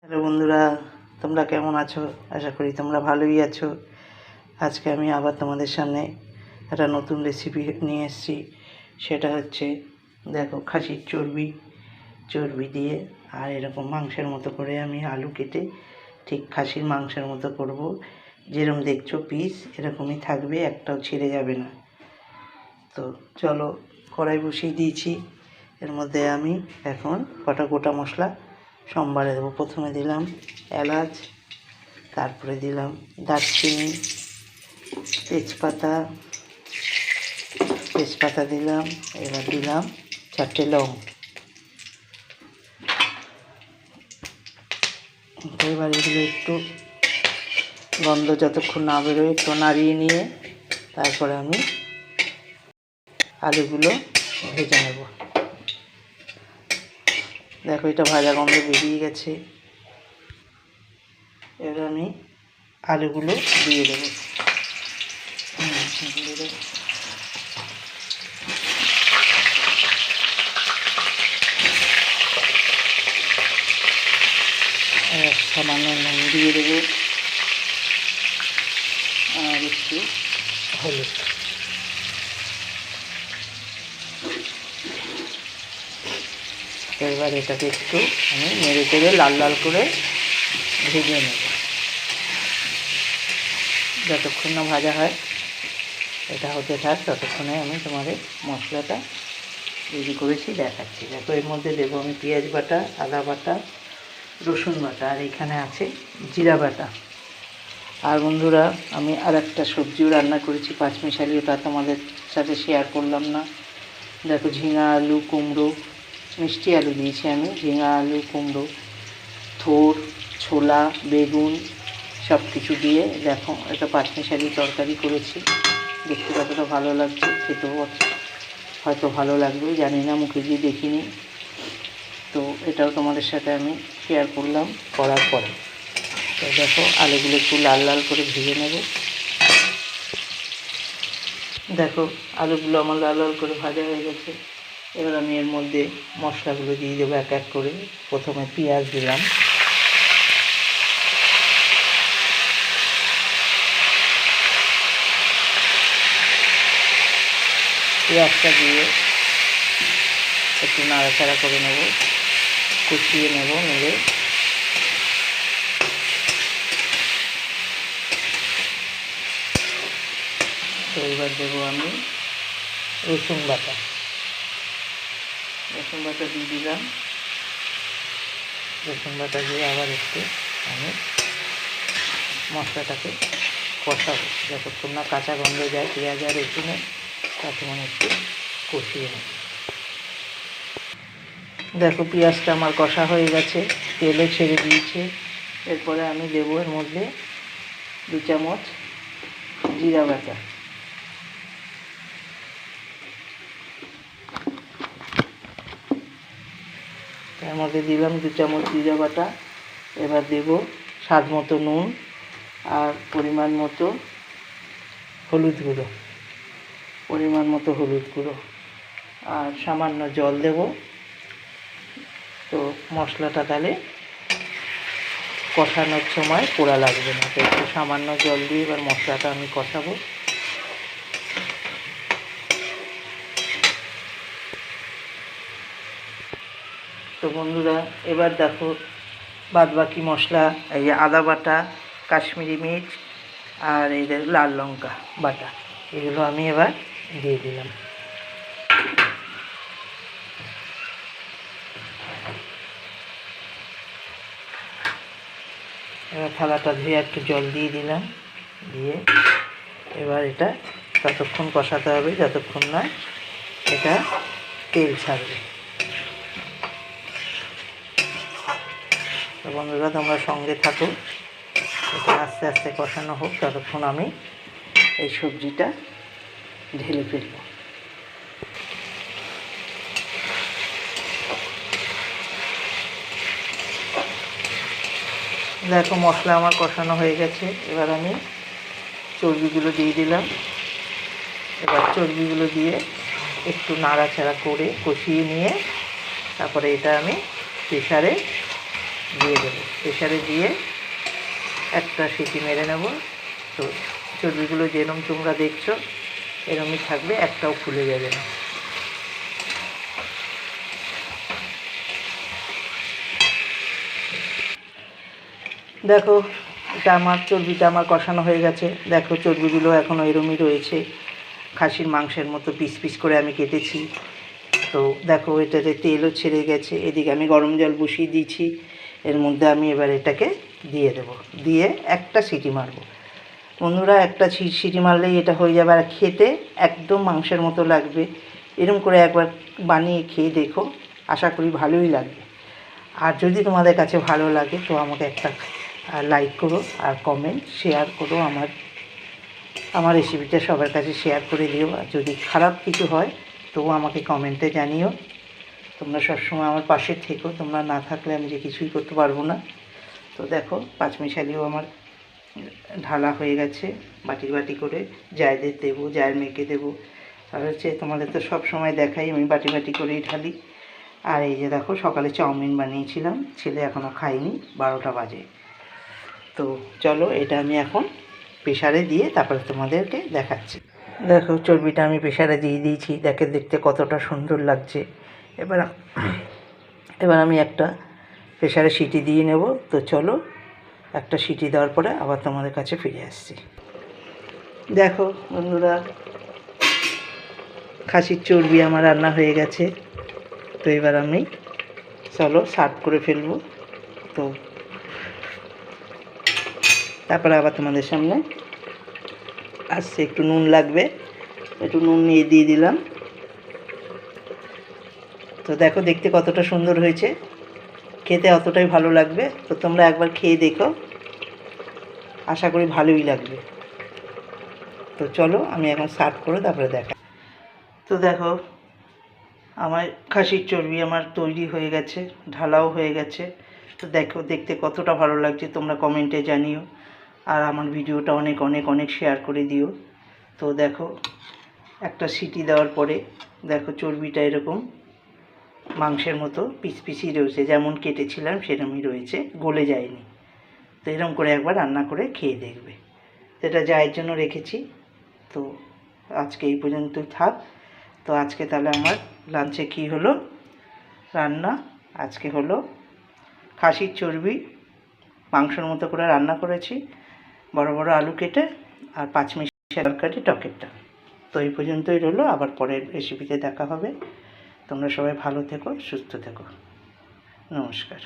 Hello বন্ধুরা, তোমরা কেমন আছো? আশা করি তোমরা ভালোই আছো। আজকে আমি আবার তোমাদের সামনে একটা নতুন রেসিপি নিয়ে এসেছি। সেটা হচ্ছে, দেখো, খাসির চর্বি দিয়ে আর এরকম মাংসের মতো করে আমি আলু কেটে ঠিক খাসির মাংসের মতো করব। যেরকম দেখছো পিস এরকমই থাকবে, একটাও ছিঁড়ে যাবে না। তো চলো, কড়াই বসিয়ে দিয়েছি। এর মধ্যে আমি এখন কটা গোটা মশলা সম্বারে দেবো। প্রথমে দিলাম এলাচ, তারপরে দিলাম দারচিনি, তেজপাতা দিলাম। এবার দিলাম 4টে লং। এবার এগুলো একটু গন্ধ যতক্ষণ না বেরোয় একটু নাড়িয়ে নিয়ে তারপরে আমি আলুগুলো ভেজে নেব। দেখো, এটা ভাজা গন্ধ বেরিয়ে গেছে। এবার আমি আলুগুলো দিয়ে দেবো। সামান্য নুন দিয়ে দেবো আর একটু হলুদ। এবার এটাকে একটু আমি নেড়ে চেড়ে লাল লাল করে ভেজে নেব। যতক্ষণ না ভাজা হয় এটা হতে থাক, ততক্ষণে আমি তোমাদের মশলাটা রেডি করেছি দেখাচ্ছি। দেখো, এর মধ্যে দেবো আমি পেঁয়াজ বাটা, আদা বাটা, রসুন বাটা, আর এখানে আছে জিরা বাটা। আর বন্ধুরা, আমি আর একটা সবজিও রান্না করেছি পাঁচমিশালি, ওটা তোমাদের সাথে শেয়ার করলাম না। দেখো, ঝিঙা আলু কুমড়ো, মিষ্টি আলু দিয়েছি আমি, ঝিঙা আলু কুমড়ো, থোড়, ছোলা, বেগুন সব কিছু দিয়ে দেখো একটা পাঁচমিশালি তরকারি করেছি। দেখতে কতটা ভালো লাগছে, খেতেও হয়তো ভালো লাগবে, জানি না, মুখে দিয়ে দেখিনি। তো এটাও তোমাদের সাথে আমি শেয়ার করলাম করার পরে। তো দেখো, আলুগুলো একটু লাল লাল করে ভেজে নেব। দেখো, আলুগুলো আমার লাল লাল করে ভাজা হয়ে গেছে। এবার আমি এর মধ্যে মশলাগুলো দিয়ে দেবো এক এক করে। প্রথমে পেঁয়াজ দিলাম, পেঁয়াজটা দিয়ে একটু নাড়াচাড়া করে নেব, কষিয়ে নেব নেড়ে। তো এবার দেবো আমি রসুন বাটা দিয়ে দিলাম। রসুন বাটা দিয়ে আবার একটু আমি মশলাটাকে কষাবো যতক্ষণ না কাঁচা গন্ধ যায় পেঁয়াজ আর রসুনের, ততক্ষণ একটু কষিয়ে নেব। দেখো, পেঁয়াজটা আমার কষা হয়ে গেছে, তেলও ছেড়ে দিয়েছে। এরপরে আমি দেবো এর মধ্যে 2 চামচ জিরা বাটা। এর মধ্যে দিলাম 2 চামচ জিরা বাটা। এবার দেব স্বাদ মতো নুন আর পরিমাণ মতো হলুদ গুঁড়ো, আর সামান্য জল দেব। তো মশলাটা তাহলে কষানোর সময় পোড়া লাগবে না, তো একটু সামান্য জল দিয়ে এবার মশলাটা আমি কষাবো। তো বন্ধুরা, এবার দেখো বাদবাকি মশলা, এই আদা বাটা, কাশ্মীরি মির্চ আর এই লাল লঙ্কা বাটা, এগুলো আমি এবার দিয়ে দিলাম। এবার থালাটা ধুয়ে একটু জল দিয়ে দিলাম, দিয়ে এবার এটা ততক্ষণ কষাতে হবে যতক্ষণ না এটা তেল ছাড়বে। তো বন্ধুরা, তোমরা সঙ্গে থাকো, এটা আস্তে আস্তে কষানো হোক, ততক্ষণ আমি এই সবজিটা ঢেলে ফেলব। দেখো, মশলা আমার কষানো হয়ে গেছে। এবার আমি চর্বিগুলো দিয়ে দিলাম। এবার চর্বিগুলো দিয়ে একটু নাড়াচাড়া করে কষিয়ে নিয়ে তারপরে এটা আমি প্রেসারে দিয়ে দেবো। প্রেশারে দিয়ে একটা সিটি মেরে নেব। তো চর্বিগুলো যেরকম তোমরা দেখছো এরকমই থাকবে, একটাও খুলে যাবে না। দেখো এটা আমার চর্বিটা আমার কষানো হয়ে গেছে। দেখো চর্বিগুলো এখনও এরমই রয়েছে, খাসির মাংসের মতো পিস পিস করে আমি কেটেছি। তো দেখো এটাতে তেলও ছেড়ে গেছে। এদিকে আমি গরম জল বসিয়ে দিয়েছি, এর মধ্যে আমি এবার এটাকে দিয়ে দেব, দিয়ে একটা সিটি মারবো। বন্ধুরা একটা সিটি মারলেই এটা হয়ে যাবে, আর খেতে একদম মাংসের মতো লাগবে। এরকম করে একবার বানিয়ে খেয়ে দেখো, আশা করি ভালোই লাগবে। আর যদি তোমাদের কাছে ভালো লাগে তো আমাকে একটা লাইক করো আর কমেন্ট শেয়ার করো, আমার রেসিপিটা সবার কাছে শেয়ার করে দিও। আর যদি খারাপ কিছু হয় তবু আমাকে কমেন্টে জানিও। তোমরা সবসময় আমার পাশে থেকো, তোমরা না থাকলে আমি যে কিছুই করতে পারবো না। তো দেখো পাঁচমিশালিও আমার ঢালা হয়ে গেছে, বাটি বাটি করে জায়দের দেবো, জায়ের মেয়েকে দেবো। আর হচ্ছে তোমাদের তো সব সময় দেখাই আমি বাটি বাটি করেই ঢালি। আর এই যে দেখো সকালে চাউমিন বানিয়েছিলাম, ছেলে এখনও খায়নি, 12টা বাজে। তো চলো এটা আমি এখন প্রেশারে দিয়ে তারপরে তোমাদেরকে দেখাচ্ছি। দেখো চর্বিটা আমি প্রেশারে দিয়ে দিয়েছি, দেখতে কতটা সুন্দর লাগছে। এবার আমি একটা প্রেশারে সিটি দিয়ে নেব। তো চলো একটা সিটি দেওয়ার পরে আবার তোমাদের কাছে ফিরে আসছি। দেখো বন্ধুরা খাসির চর্বি আমার রান্না হয়ে গেছে। তো এবার আমি চলো সার্ভ করে ফেলবো। তো তারপরে আবার তোমাদের সামনে আসছে। একটু নুন লাগবে, একটু নুন নিয়ে দিয়ে দিলাম। তো দেখো দেখতে কতটা সুন্দর হয়েছে, খেতে অতটাই ভালো লাগবে। তো তোমরা একবার খেয়ে দেখো, আশা করি ভালোই লাগবে। তো চলো আমি এখন সার্ভ করে তারপরে দেখা। তো দেখো আমার খাসির চর্বি আমার তৈরি হয়ে গেছে, ঢালাও হয়ে গেছে। তো দেখো দেখতে কতটা ভালো লাগছে তোমরা কমেন্টে জানিও। আর আমার ভিডিওটা অনেক অনেক অনেক শেয়ার করে দিও। তো দেখো একটা সিটি দেওয়ার পরে দেখো চর্বিটা এরকম মাংসের মতো পিস পিসই রয়েছে, যেমন কেটেছিলাম সেরকমই রয়েছে, গলে যায়নি। তো এরকম করে একবার রান্না করে খেয়ে দেখবে। এটা জায়ের জন্য রেখেছি। তো আজকে এই পর্যন্তই থাক। তো আজকে তাহলে আমার লাঞ্চে কী হলো রান্না, আজকে হলো খাসির চর্বি মাংসের মতো করে রান্না করেছি, বড় বড় আলু কেটে, আর পাঁচমিশালি তরকারি টকেরটা। তো এই পর্যন্তই রইলো, আবার পরের রেসিপিতে দেখা হবে। তোমরা সবাই ভালো থেকো, সুস্থ থেকো, নমস্কার।